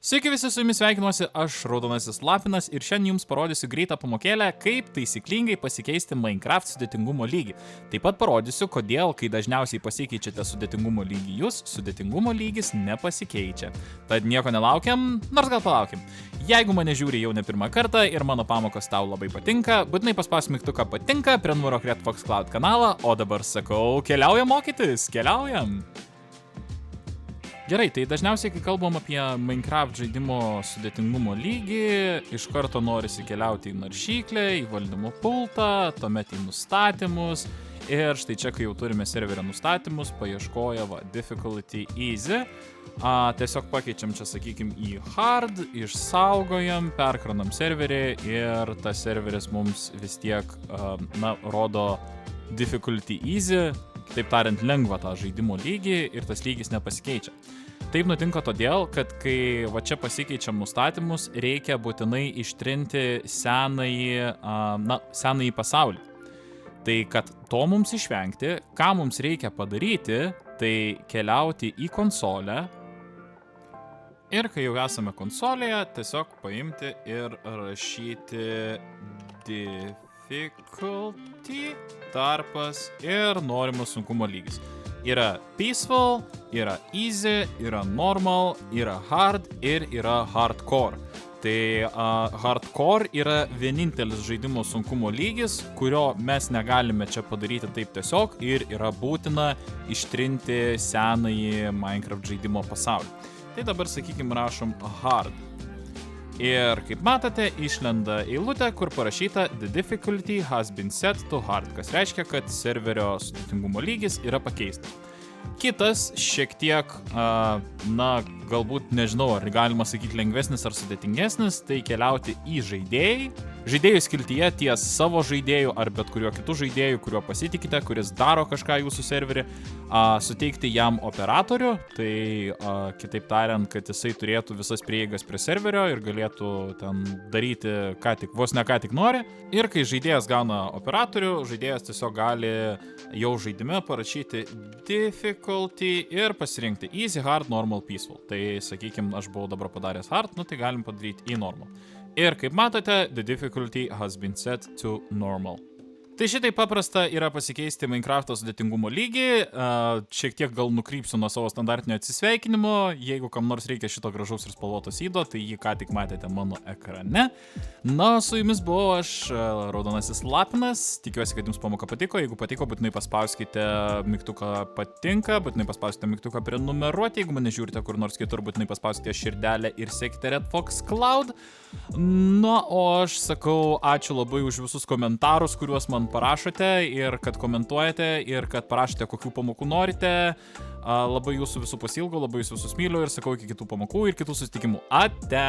Sveiki visi, su jumis sveikinuosi, aš Raudonasis Lapinas ir šiandien jums parodysiu greitą pamokėlę, kaip taisyklingai pasikeisti Minecraft sudėtingumo lygį. Taip pat parodysiu, kodėl, kai dažniausiai pasikeičiate sudėtingumo lygį jūs, sudėtingumo lygis nepasikeičia. Tad nieko nelaukiam, nors gal palaukim. Jeigu mane žiūri jau ne pirmą kartą ir mano pamokos tau labai patinka, būtinai paspausk mygtuką patinka, prenumeruok Redfox Cloud kanalą, o dabar sakau, keliaujam mokytis, keliaujam! Gerai, tai dažniausiai, kai kalbam apie Minecraft žaidimo sudėtingumo lygį, iš karto norisi keliauti į naršyklę, į valdymo pultą, tuomet į nustatymus. Ir štai čia, kai jau turime serverio nustatymus, paieškoja difficulty easy. Tiesiog pakeičiam čia, sakykim, į hard, išsaugojam, perkranam serverį ir tas serveris mums vis tiek, rodo difficulty easy. Taip tariant, lengva tą žaidimo lygį ir tas lygis nepasikeičia. Taip nutinka todėl, kad kai va čia pasikeičiam nustatymus, reikia būtinai ištrinti senąjį pasaulį. Tai kad to mums išvengti, ką mums reikia padaryti, tai keliauti į konsolę. Ir kai jau esame konsolėje, tiesiog paimti ir rašyti difficulty tarpas ir norimas sunkumo lygis. Yra peaceful, yra easy, yra normal, yra hard ir yra hardcore. Tai hardcore yra vienintelis žaidimo sunkumo lygis, kurio mes negalime čia padaryti taip tiesiog ir yra būtina ištrinti senąjį Minecraft žaidimo pasaulį. Tai dabar, sakykime, rašom hard. Ir kaip matote, išlenda eilutė, kur parašyta The difficulty has been set to hard, kas reiškia, kad serverio sudėtingumo lygis yra pakeistas. Kitas, šiek tiek, galbūt nežinau, ar galima sakyti lengvesnis ar sudėtingesnis, tai keliauti į žaidėjų skiltyje ties savo žaidėjų ar bet kuriuo kitų žaidėjų, kuriuo pasitikite, kuris daro kažką jūsų serverį, suteikti jam operatorių, tai kitaip tariant, kad jisai turėtų visas prieigas prie serverio ir galėtų ten daryti vos ne ką tik nori. Ir kai žaidėjas gauna operatorių, žaidėjas tiesiog gali jau žaidime parašyti difficulty ir pasirinkti easy, hard, normal, peaceful. Tai sakykime, aš buvau dabar padaręs hard, tai galim padaryti į normal. Ir kaip matote, the difficulty has been set to normal. Tai šitai paprasta yra pasikeisti Minecraft'o sudėtingumo lygį, šiek tiek gal nukrypsiu nuo savo standartinio atsisveikinimo, jeigu kam nors reikia šito gražaus ir spalvoto sydo, tai jį ką tik matėte mano ekrane. Na, su jumis buvau aš, Raudonasis Lapinas, tikiuosi, kad jums pamoka patiko, jeigu patiko, būtinai paspauskite mygtuką patinka, būtinai paspauskite mygtuką prenumeruoti, jeigu mane žiūrite kur nors kitur, būtinai paspauskite širdelę ir sekite Redfox Cloud. Na, o aš sakau ačiū labai už visus komentarus, kuriuos man parašote ir kad komentuojate ir kad parašote, kokių pamokų norite. Labai jūsų visų pasilgau, labai jūsų visus myliu ir sakau iki kitų pamokų ir kitų susitikimų. Ate!